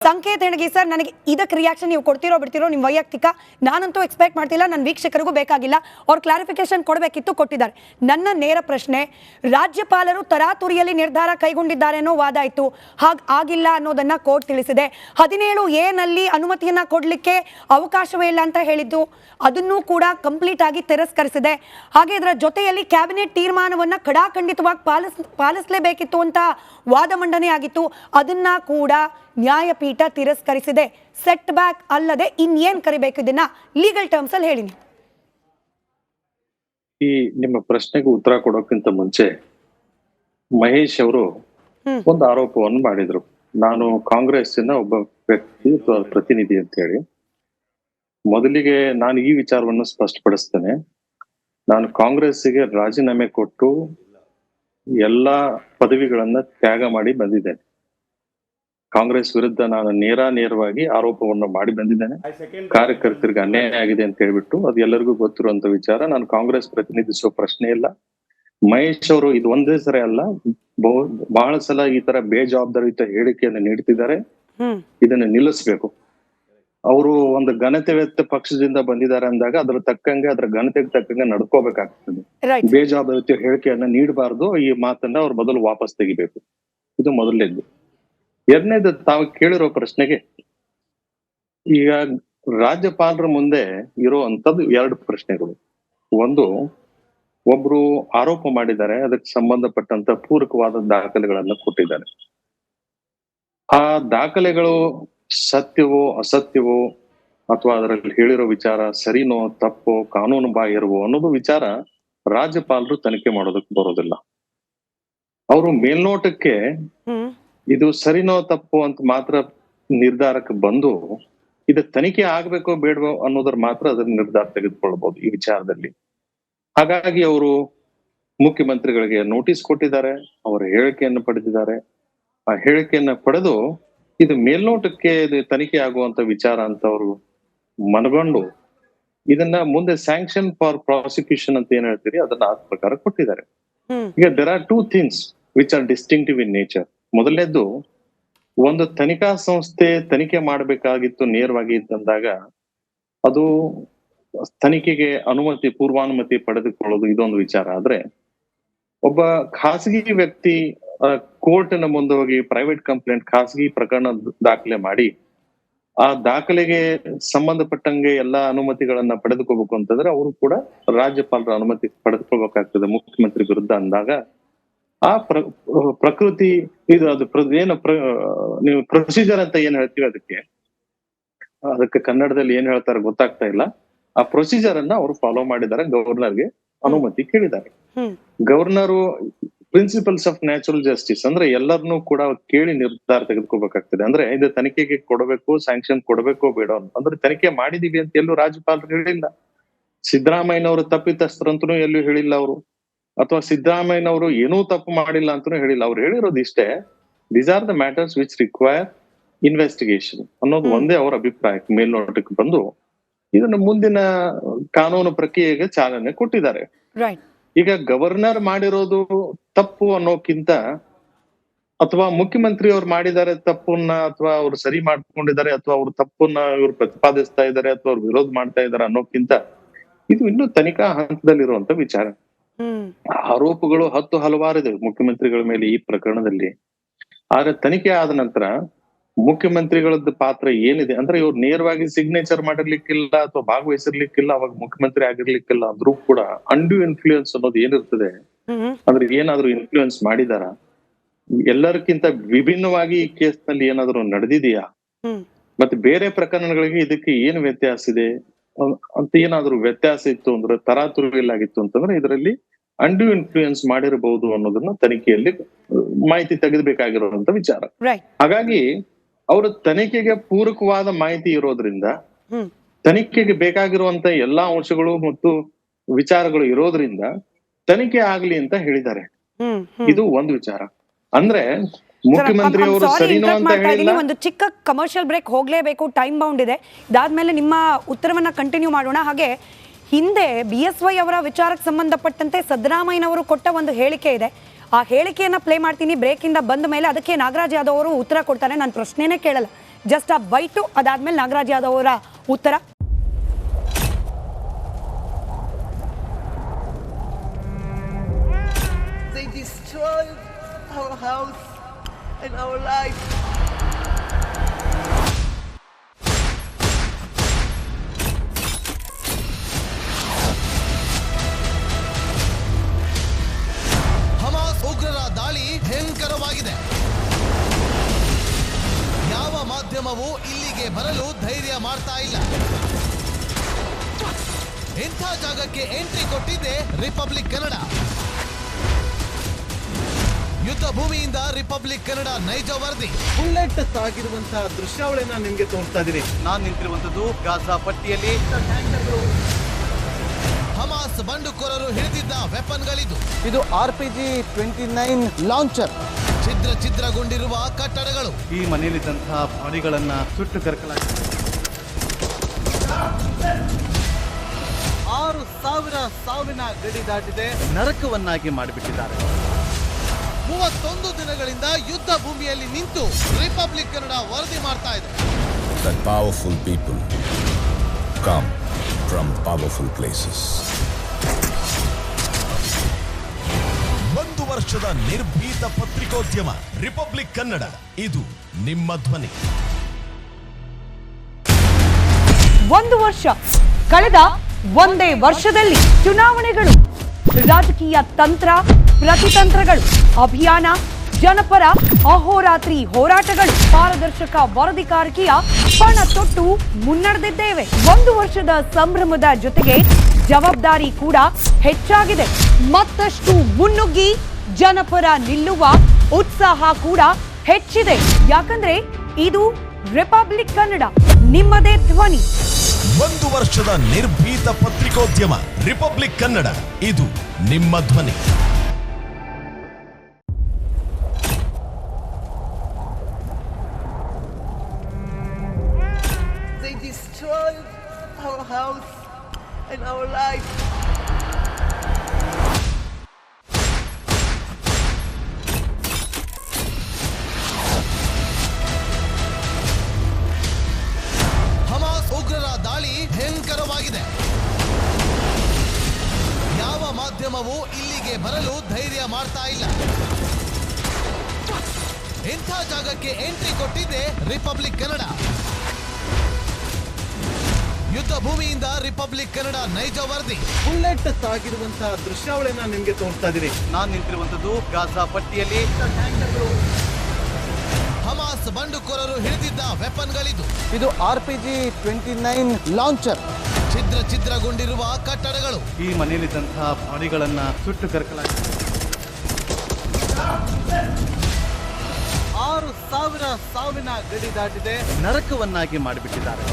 ಸಂಕೇತ್ ಹೆಣಗಿ sir, ನನಗೆ ಇದಕ್ಕೆ reaction ನೀವು ಕೊಡ್ತಿರೋ ಬಿಡ್ತಿರೋ ನಿಮ್ಮ ವೈಯಕ್ತಿಕ, ನಾನಂತೂ ಎಕ್ಸ್ಪೆಕ್ಟ್ ಮಾಡ್ತಿಲ್ಲ, ನನ್ನ ವೀಕ್ಷಕರಿಗೂ ಬೇಕಾಗಿಲ್ಲ. ಅವ್ರು ಕ್ಲಾರಿಫಿಕೇಶನ್ ಕೊಡಬೇಕಿತ್ತು, ಕೊಟ್ಟಿದ್ದಾರೆ. ನನ್ನ ನೇರ ಪ್ರಶ್ನೆ, ರಾಜ್ಯಪಾಲರು ತರಾತುರಿಯಲ್ಲಿ ನಿರ್ಧಾರ ಕೈಗೊಂಡಿದ್ದಾರೆ ಅನ್ನೋ ವಾದ ಇತ್ತು, ಆಗಿಲ್ಲ ಅನ್ನೋದನ್ನ ಕೋರ್ಟ್ ತಿಳಿಸಿದೆ. 17A ನಲ್ಲಿ ಅನುಮತಿಯನ್ನ ಕೊಡ್ಲಿಕ್ಕೆ ಅವಕಾಶವೇ ಇಲ್ಲ ಅಂತ ಹೇಳಿದ್ದು, ಅದನ್ನು ಕೂಡ ಕಂಪ್ಲೀಟ್ ಆಗಿ ತಿರಸ್ಕರಿಸಿದೆ. ಹಾಗೆ ಇದರ ಜೊತೆಯಲ್ಲಿ ಕ್ಯಾಬಿನೆಟ್ ತೀರ್ಮಾನವನ್ನ ಖಡಾಖಂಡಿತವಾಗಿ ಪಾಲಿಸಲೇಬೇಕಿತ್ತು ಅಂತ ವಾದ ಮಂಡನೆ ಆಗಿತ್ತು, ಅದನ್ನ ಕೂಡ ನ್ಯಾಯಪೀಠ ತಿರಸ್ಕರಿಸಿದೆ. ಸೆಟ್ ಬ್ಯಾಕ್ ಅಲ್ಲದೆ ಇನ್ನೇನ್ ಕರಿಬೇಕು ಇದನ್ನ ಲೀಗಲ್ ಟರ್ಮ್ಸ್ ಅಲ್ಲಿ ಹೇಳಿ. ಈ ನಿಮ್ಮ ಪ್ರಶ್ನೆಗೆ ಉತ್ತರ ಕೊಡೋಕ್ಕಿಂತ ಮುಂಚೆ ಮಹೇಶ್ ಅವರು ಒಂದು ಆರೋಪವನ್ನು ಮಾಡಿದ್ರು, ನಾನು ಕಾಂಗ್ರೆಸ್ಸಿನ ಒಬ್ಬ ವ್ಯಕ್ತಿ ಅಥವಾ ಪ್ರತಿನಿಧಿ ಅಂತ ಹೇಳಿ. ಮೊದಲಿಗೆ ನಾನು ಈ ವಿಚಾರವನ್ನು ಸ್ಪಷ್ಟಪಡಿಸ್ತೇನೆ. ನಾನು ಕಾಂಗ್ರೆಸ್ಸಿಗೆ ರಾಜೀನಾಮೆ ಕೊಟ್ಟು ಎಲ್ಲಾ ಪದವಿಗಳನ್ನ ತ್ಯಾಗ ಮಾಡಿ ಬಂದಿದ್ದೇನೆ. ಕಾಂಗ್ರೆಸ್ ವಿರುದ್ಧ ನಾನು ನೇರವಾಗಿ ಆರೋಪವನ್ನು ಮಾಡಿ ಬಂದಿದ್ದೇನೆ. ಕಾರ್ಯಕರ್ತರಿಗೆ ಅನ್ಯಾಯ ಆಗಿದೆ ಅಂತ ಹೇಳ್ಬಿಟ್ಟು, ಅದು ಎಲ್ಲರಿಗೂ ಗೊತ್ತಿರುವಂತ ವಿಚಾರ. ನಾನು ಕಾಂಗ್ರೆಸ್ ಪ್ರತಿನಿಧಿಸುವ ಪ್ರಶ್ನೆ ಇಲ್ಲ. ಮಹೇಶ್ ಅವರು ಇದು ಒಂದೇ ಸರಿ ಅಲ್ಲ, ಬಹಳ ಸಲ ಈ ತರ ಬೇಜವಾಬ್ದಾರಿಯುತ ಹೇಳಿಕೆಯನ್ನು ನೀಡ್ತಿದ್ದಾರೆ. ಇದನ್ನ ನಿಲ್ಲಿಸ್ಬೇಕು. ಅವರು ಒಂದು ಘನತೆವೆತ್ತ ಪಕ್ಷದಿಂದ ಬಂದಿದ್ದಾರೆ ಅಂದಾಗ ಅದ್ರ ತಕ್ಕಂಗೆ, ಅದ್ರ ಘನತೆಗೆ ತಕ್ಕಂಗೆ ನಡ್ಕೋಬೇಕಾಗ್ತದೆ. ಬೇಜವಾಬ್ದಾರಿಯುತ ಹೇಳಿಕೆಯನ್ನ ನೀಡಬಾರ್ದು. ಈ ಮಾತನ್ನ ಅವ್ರು ಮೊದಲು ವಾಪಸ್ ತೆಗಿಬೇಕು. ಇದು ಮೊದಲನೇದು. ಎರಡನೇದು, ತಾವು ಕೇಳಿರೋ ಪ್ರಶ್ನೆಗೆ, ಈಗ ರಾಜ್ಯಪಾಲರ ಮುಂದೆ ಇರುವಂತದ್ದು ಎರಡು ಪ್ರಶ್ನೆಗಳು. ಒಂದು, ಒಬ್ರು ಆರೋಪ ಮಾಡಿದ್ದಾರೆ, ಅದಕ್ಕೆ ಸಂಬಂಧಪಟ್ಟಂತ ಪೂರಕವಾದ ದಾಖಲೆಗಳನ್ನ ಕೊಟ್ಟಿದ್ದಾರೆ. ಆ ದಾಖಲೆಗಳು ಸತ್ಯವೋ ಅಸತ್ಯವೋ ಅಥವಾ ಅದರಲ್ಲಿ ಹೇಳಿರೋ ವಿಚಾರ ಸರಿನೋ ತಪ್ಪೋ ಕಾನೂನು ಬಾಹಿರವೋ ಅನ್ನೋದು ವಿಚಾರ ರಾಜ್ಯಪಾಲರು ತನಿಖೆ ಮಾಡೋದಕ್ಕೆ ಬರೋದಿಲ್ಲ. ಅವರು ಮೇಲ್ನೋಟಕ್ಕೆ ಇದು ಸರಿನೋ ತಪ್ಪು ಅಂತ ಮಾತ್ರ ನಿರ್ಧಾರಕ್ಕೆ ಬಂದು, ಇದು ತನಿಖೆ ಆಗ್ಬೇಕೋ ಬೇಡವೋ ಅನ್ನೋದ್ರ ಮಾತ್ರ ಅದರ ನಿರ್ಧಾರ ತೆಗೆದುಕೊಳ್ಬಹುದು ಈ ವಿಚಾರದಲ್ಲಿ. ಹಾಗಾಗಿ ಅವರು ಮುಖ್ಯಮಂತ್ರಿಗಳಿಗೆ ನೋಟಿಸ್ ಕೊಟ್ಟಿದ್ದಾರೆ, ಅವರ ಹೇಳಿಕೆಯನ್ನು ಪಡೆದಿದ್ದಾರೆ. ಆ ಹೇಳಿಕೆಯನ್ನ ಪಡೆದು ಇದು ಮೇಲ್ನೋಟಕ್ಕೆ ಇದು ತನಿಖೆ ಆಗುವಂತ ವಿಚಾರ ಅಂತ ಅವರು ಮನಗೊಂಡು ಇದನ್ನ ಮುಂದೆ ಸ್ಯಾಂಕ್ಷನ್ ಫಾರ್ ಪ್ರಾಸಿಕ್ಯೂಷನ್ ಅಂತ ಏನ್ ಹೇಳ್ತೀರಿ ಅದನ್ನ ಆ ಪ್ರಕಾರ ಕೊಟ್ಟಿದ್ದಾರೆ. ಈಗ there are two things which are distinctive in nature. ಮೊದಲನೇದ್ದು, ಒಂದು ತನಿಖಾ ಸಂಸ್ಥೆ ತನಿಖೆ ಮಾಡಬೇಕಾಗಿತ್ತು ನೇರವಾಗಿ ಅಂದಾಗ ಅದು ತನಿಖೆಗೆ ಪೂರ್ವಾನುಮತಿ ಪಡೆದುಕೊಳ್ಳೋದು ಇದೊಂದು ವಿಚಾರ. ಆದ್ರೆ ಒಬ್ಬ ಖಾಸಗಿ ವ್ಯಕ್ತಿ ಕೋರ್ಟಿನ ಮುಂದೆ ಹೋಗಿ ಪ್ರೈವೇಟ್ ಕಂಪ್ಲೇಂಟ್, ಖಾಸಗಿ ಪ್ರಕರಣ ದಾಖಲೆ ಮಾಡಿ ಆ ದಾಖಲೆಗೆ ಸಂಬಂಧಪಟ್ಟಂಗೆ ಎಲ್ಲಾ ಅನುಮತಿಗಳನ್ನ ಪಡೆದುಕೋಬೇಕು ಅಂತಂದ್ರೆ ಅವರು ಕೂಡ ರಾಜ್ಯಪಾಲರ ಅನುಮತಿ ಪಡೆದುಕೋಬೇಕಾಗ್ತದೆ ಮುಖ್ಯಮಂತ್ರಿ ವಿರುದ್ಧ ಅಂದಾಗ. ಆ ಪ್ರಕೃತಿ ಇದು ಅದು ಏನು ನೀವು ಪ್ರೊಸೀಜರ್ ಅಂತ ಏನ್ ಹೇಳ್ತೀವಿ ಅದಕ್ಕೆ ಕನ್ನಡದಲ್ಲಿ ಏನ್ ಹೇಳ್ತಾರೆ ಗೊತ್ತಾಗ್ತಾ ಇಲ್ಲ. ಆ ಪ್ರೊಸೀಜರ್ ಅನ್ನ ಅವರು ಫಾಲೋ ಮಾಡಿದ್ದಾರೆ. ಗವರ್ನರ್ಗೆ ಅನುಮತಿ ಕೇಳಿದ್ದಾರೆ. Governor principles of natural justice ಅಂದ್ರೆ ಎಲ್ಲರನ್ನೂ ಕೂಡ ಕೇಳಿ ನಿರ್ಧಾರ ತೆಗೆದುಕೋಬೇಕಾಗ್ತದೆ. ಅಂದ್ರೆ ಇದು ತನಿಖೆಗೆ ಕೊಡಬೇಕು, ಸ್ಯಾಂಕ್ಷನ್ ಕೊಡಬೇಕೋ ಬೇಡ ಅಂದ್ರೆ ತನಿಖೆ ಮಾಡಿದೀವಿ ಅಂತ ಎಲ್ಲೂ ರಾಜ್ಯಪಾಲರು ಹೇಳಿಲ್ಲ. ಸಿದ್ದರಾಮಯ್ಯನವರು ತಪ್ಪಿತಸ್ಥರಂತೂ ಎಲ್ಲೂ ಹೇಳಿಲ್ಲ ಅವರು, ಅಥವಾ ಸಿದ್ದರಾಮಯ್ಯನವರು ಏನೂ ತಪ್ಪು ಮಾಡಿಲ್ಲ ಅಂತಾನೂ ಹೇಳಿಲ್ಲ. ಅವ್ರು ಹೇಳಿರೋದು ಇಷ್ಟೇ, these are the matters which require investigation ಅನ್ನೋದು ಒಂದೇ ಅವರ ಅಭಿಪ್ರಾಯಕ್ಕೆ ಮೇಲ್ನೋಟಕ್ಕೆ ಬಂದು ಇದನ್ನ ಮುಂದಿನ ಕಾನೂನು ಪ್ರಕ್ರಿಯೆಗೆ ಚಾಲನೆ ಕೊಟ್ಟಿದ್ದಾರೆ. ಈಗ ಗವರ್ನರ್ ಮಾಡಿರೋದು ತಪ್ಪು ಅನ್ನೋಕ್ಕಿಂತ ಅಥವಾ ಮುಖ್ಯಮಂತ್ರಿ ಅವ್ರು ಮಾಡಿದ್ದಾರೆ ತಪ್ಪನ್ನ ಅಥವಾ ಅವ್ರು ಸರಿ ಮಾಡ್ಕೊಂಡಿದ್ದಾರೆ ಅಥವಾ ಅವ್ರ ತಪ್ಪನ್ನ ಇವ್ರು ಪ್ರತಿಪಾದಿಸ್ತಾ ಇದ್ದಾರೆ ಅಥವಾ ಅವ್ರು ವಿರೋಧ ಮಾಡ್ತಾ ಇದ್ದಾರೆ ಅನ್ನೋಕ್ಕಿಂತ ಇದು ಇನ್ನೂ ತನಿಖಾ ಹಂತದಲ್ಲಿರುವಂತ ವಿಚಾರ. ಆರೋಪಗಳು ಹಲವಾರಿದೆ ಮುಖ್ಯಮಂತ್ರಿಗಳ ಮೇಲೆ ಈ ಪ್ರಕರಣದಲ್ಲಿ. ಆದ್ರೆ ತನಿಖೆ ಆದ ನಂತರ ಮುಖ್ಯಮಂತ್ರಿಗಳದ್ದು ಪಾತ್ರ ಏನಿದೆ ಅಂದ್ರೆ ಇವ್ರು ನೇರವಾಗಿ ಸಿಗ್ನೇಚರ್ ಮಾಡಿರ್ಲಿಕ್ಕಿಲ್ಲ ಅಥವಾ ಭಾಗವಹಿಸಿರ್ಲಿಕ್ಕಿಲ್ಲ, ಅವಾಗ ಮುಖ್ಯಮಂತ್ರಿ ಆಗಿರ್ಲಿಕ್ಕಿಲ್ಲ ಅಂದ್ರೂ ಕೂಡ ಅಂಡ್ಯೂ ಇನ್ಫ್ಲೂಯೆನ್ಸ್ ಅನ್ನೋದು ಏನಿರ್ತದೆ ಅಂದ್ರೆ ಏನಾದ್ರೂ ಇನ್ಫ್ಲೂಯೆನ್ಸ್ ಮಾಡಿದಾರ, ಎಲ್ಲರಿಗಿಂತ ವಿಭಿನ್ನವಾಗಿ ಈ ಕೇಸ್ ನಲ್ಲಿ ಏನಾದ್ರು ನಡೆದಿದೆಯಾ, ಮತ್ತೆ ಬೇರೆ ಪ್ರಕರಣಗಳಿಗೆ ಇದಕ್ಕೆ ಏನು ವ್ಯತ್ಯಾಸ ಇದೆ ಅಂತ ಏನಾದ್ರು ವ್ಯತ್ಯಾಸ ಇತ್ತು ಅಂದ್ರೆ ತರಾತುರಿಯಲ್ಲಾಗಿತ್ತು ಅಂತಂದ್ರೆ ಇದರಲ್ಲಿ ಅಂಡ್ಯೂ ಇನ್ಫ್ಲೂಯೆನ್ಸ್ ಮಾಡಿರಬಹುದು ಅನ್ನೋದನ್ನ ತನಿಖೆಯಲ್ಲಿ ಮಾಹಿತಿ ತೆಗೆದುಬೇಕಾಗಿರುವಂತ ವಿಚಾರ. ಹಾಗಾಗಿ ಅವರ ತನಿಖೆಗೆ ಪೂರಕವಾದ ಮಾಹಿತಿ ಇರೋದ್ರಿಂದ, ತನಿಖೆಗೆ ಬೇಕಾಗಿರುವಂತ ಎಲ್ಲಾ ಅಂಶಗಳು ಮತ್ತು ವಿಚಾರಗಳು ಇರೋದ್ರಿಂದ ತನಿಖೆ ಆಗ್ಲಿ ಅಂತ ಹೇಳಿದ್ದಾರೆ. ಇದು ಒಂದು ವಿಚಾರ. ಅಂದ್ರೆ ಮುಖ್ಯಮಂತ್ರಿ ಅವರು ಸರಿನೋ ಅಂತ ಹೇಳಿಲ್ಲ. ಒಂದು ಚಿಕ್ಕ ಕಮರ್ಷಿಯಲ್ ಬ್ರೇಕ್ ಹೋಗ್ಲೇಬೇಕು, ಟೈಮ್ ಬೌಂಡ್ ಇದೆ. ಇದಾದ್ಮೇಲೆ ನಿಮ್ಮ ಉತ್ತರವನ್ನ ಕಂಟಿನ್ಯೂ ಮಾಡೋಣ. ಹಾಗೆ ಹಿಂದೆ BSY ಅವರ ವಿಚಾರಕ್ಕೆ ಸಂಬಂಧಪಟ್ಟಂತೆ ಸಿದ್ದರಾಮಯ್ಯನವರು ಕೊಟ್ಟ ಒಂದು ಹೇಳಿಕೆ ಇದೆ. ಆ ಹೇಳಿಕೆಯನ್ನ ಪ್ಲೇ ಮಾಡ್ತೀನಿ ಬ್ರೇಕ್ ಇಂದ ಬಂದ ಮೇಲೆ. ಅದಕ್ಕೆ ನಾಗರಾಜ್ ಯಾದವ್ ಅವರು ಉತ್ತರ ಕೊಡ್ತಾರೆ. ನಾನು ಪ್ರಶ್ನೆನೇ ಕೇಳಲ್ಲ, ಜಸ್ಟ್ ಆ ಬೈಟು, ಅದಾದ್ಮೇಲೆ ನಾಗರಾಜ್ ಯಾದವ್ ಅವರ ಉತ್ತರ. They destroyed our house and our life. Hamas ಉಗ್ರರ ದಾಳಿ ಭಯಂಕರವಾಗಿದೆ. ಯಾವ ಮಾಧ್ಯಮವೂ ಇಲ್ಲಿಗೆ ಬರಲು ಧೈರ್ಯ ಮಾಡ್ತಾ ಇಲ್ಲ. ಇಂಥ ಜಾಗಕ್ಕೆ ಎಂಟ್ರಿ ಕೊಟ್ಟಿದೆ ರಿಪಬ್ಲಿಕ್ ಕನ್ನಡ. ಯುದ್ಧ ಭೂಮಿಯಿಂದ ರಿಪಬ್ಲಿಕ್ ಕನ್ನಡ ನೈಜ ವರದಿ. ಬುಲೆಟ್ ಸಾಗಿರುವಂತಹ ದೃಶ್ಯಾವಳಿಯನ್ನ ನಿಮ್ಗೆ ತೋರಿಸ್ತಾ ಇದೀನಿ. ನಾನು ನಿಂತಿರುವಂತದ್ದು ಗಾಜಾ ಪಟ್ಟಿಯಲ್ಲಿ. ಹಮಾಸ್ ಬಂಡುಕೋರರು ಹಿಡಿದಿದ್ದ ವೆಪನ್ಗಳಿದು. ಇದು RPG-29 ಲಾಂಚರ್. ಛಿದ್ರಗೊಂಡಿರುವ ಕಟ್ಟಡಗಳು. ಈ ಮನೆಯಲ್ಲಿದ್ದಂತಹ ಬಾಡಿಗಳನ್ನ ಸುಟ್ಟು ಕರಕಲಾಗಿದೆ. 6,000 ಸಾವಿನ ಗಡಿ ದಾಟಿದೆ, ನರಕವನ್ನಾಗಿ ಮಾಡಿಬಿಟ್ಟಿದ್ದಾರೆ. 31 ದಿನಗಳಿಂದ ಯುದ್ಧ ಭೂಮಿಯಲ್ಲಿ ನಿಂತು ರಿಪಬ್ಲಿಕ್ ಕನ್ನಡ ವರದಿ ಮಾಡ್ತಾ ಇದೆ. That powerful people come from powerful places. 1 ವರ್ಷದ ನಿರ್ಭೀತ ಪತ್ರಿಕೋದ್ಯಮ ರಿಪಬ್ಲಿಕ್ ಕನ್ನಡ, ಇದು ನಿಮ್ಮ ಧ್ವನಿ. 1 ವರ್ಷ ಕಳೆದ ಒಂದೇ ವರ್ಷದಲ್ಲಿ ಚುನಾವಣೆಗಳು, ರಾಜಕೀಯ ತಂತ್ರ ಪ್ರತಿತಂತ್ರಗಳು, ಅಭಿಯಾನ, ಜನಪರ ಅಹೋರಾತ್ರಿ ಹೋರಾಟಗಳು, ಪಾರದರ್ಶಕ ವರದಿಗಾರಿಕೆಯ ಪಣ ತೊಟ್ಟು ಮುನ್ನಡೆದಿದ್ದೇವೆ. 1 ವರ್ಷದ ಸಂಭ್ರಮದ ಜೊತೆಗೆ ಜವಾಬ್ದಾರಿ ಕೂಡ ಹೆಚ್ಚಾಗಿದೆ. ಮತ್ತಷ್ಟು ಮುನ್ನುಗ್ಗಿ ಜನಪರ ನಿಲ್ಲುವ ಉತ್ಸಾಹ ಕೂಡ ಹೆಚ್ಚಿದೆ. ಯಾಕಂದ್ರೆ ಇದು ರಿಪಬ್ಲಿಕ್ ಕನ್ನಡ, ನಿಮ್ಮದೇ ಧ್ವನಿ. 1 ವರ್ಷದ ನಿರ್ಭೀತ ಪತ್ರಿಕೋದ್ಯಮ ರಿಪಬ್ಲಿಕ್ ಕನ್ನಡ, ಇದು ನಿಮ್ಮ ಧ್ವನಿ. They destroyed our house and our life. Hamas ಉಗ್ರರ ದಾಳಿ ಭಯಂಕರವಾಗಿದೆ. ಯಾವ ಮಾಧ್ಯಮವೂ ಇಲ್ಲಿಗೆ ಬರಲು ಧೈರ್ಯ ಮಾಡ್ತಾ ಇಲ್ಲ. ಇಂಥ ಜಾಗಕ್ಕೆ ಎಂಟ್ರಿ ಕೊಟ್ಟಿದೆ ರಿಪಬ್ಲಿಕ್ ಕನ್ನಡ. ಯುದ್ಧ ಭೂಮಿಯಿಂದ ರಿಪಬ್ಲಿಕ್ ಕನ್ನಡ ನೈಜ ವರದಿ. ಬುಲೆಟ್ ಸಾಗಿರುವಂತಹ ದೃಶ್ಯಾವಳಿಯನ್ನ ನಿಮ್ಗೆ ತೋರಿಸ್ತಾ ಇದೀನಿ. ನಾನು ನಿಂತಿರುವಂತದ್ದು ಗಾಜಾ ಪಟ್ಟಿಯಲ್ಲಿ. ಹಮಾಸ್ ಬಂಡುಕೋರರು ಹಿಡಿದಿದ್ದ ವೆಪನ್ಗಳಿದು. ಇದು RPG-29 ಲಾಂಚರ್. ಛಿದ್ರಗೊಂಡಿರುವ ಕಟ್ಟಡಗಳು. ಈ ಮನೆಯಲ್ಲಿದ್ದಂತಹ ಬಾಡಿಗಳನ್ನ ಸುಟ್ಟು ಕರಕಲಾಗಿದೆ. 6,000 ಸಾವಿನ ಗಡಿ ದಾಟಿದೆ, ನರಕವನ್ನಾಗಿ ಮಾಡಿಬಿಟ್ಟಿದ್ದಾರೆ.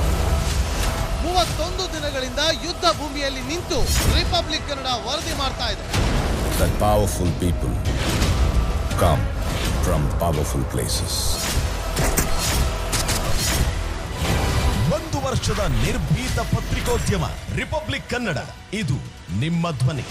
31 ದಿನಗಳಿಂದ ಯುದ್ಧ ಭೂಮಿಯಲ್ಲಿ ನಿಂತು ರಿಪಬ್ಲಿಕ್ ಕನ್ನಡ ವರದಿ ಮಾಡ್ತಾ ಇದೆ. That powerful people come from powerful places. 1 ವರ್ಷದ ನಿರ್ಭೀತ ಪತ್ರಿಕೋದ್ಯಮ ರಿಪಬ್ಲಿಕ್ ಕನ್ನಡ, ಇದು ನಿಮ್ಮ ಧ್ವನಿ.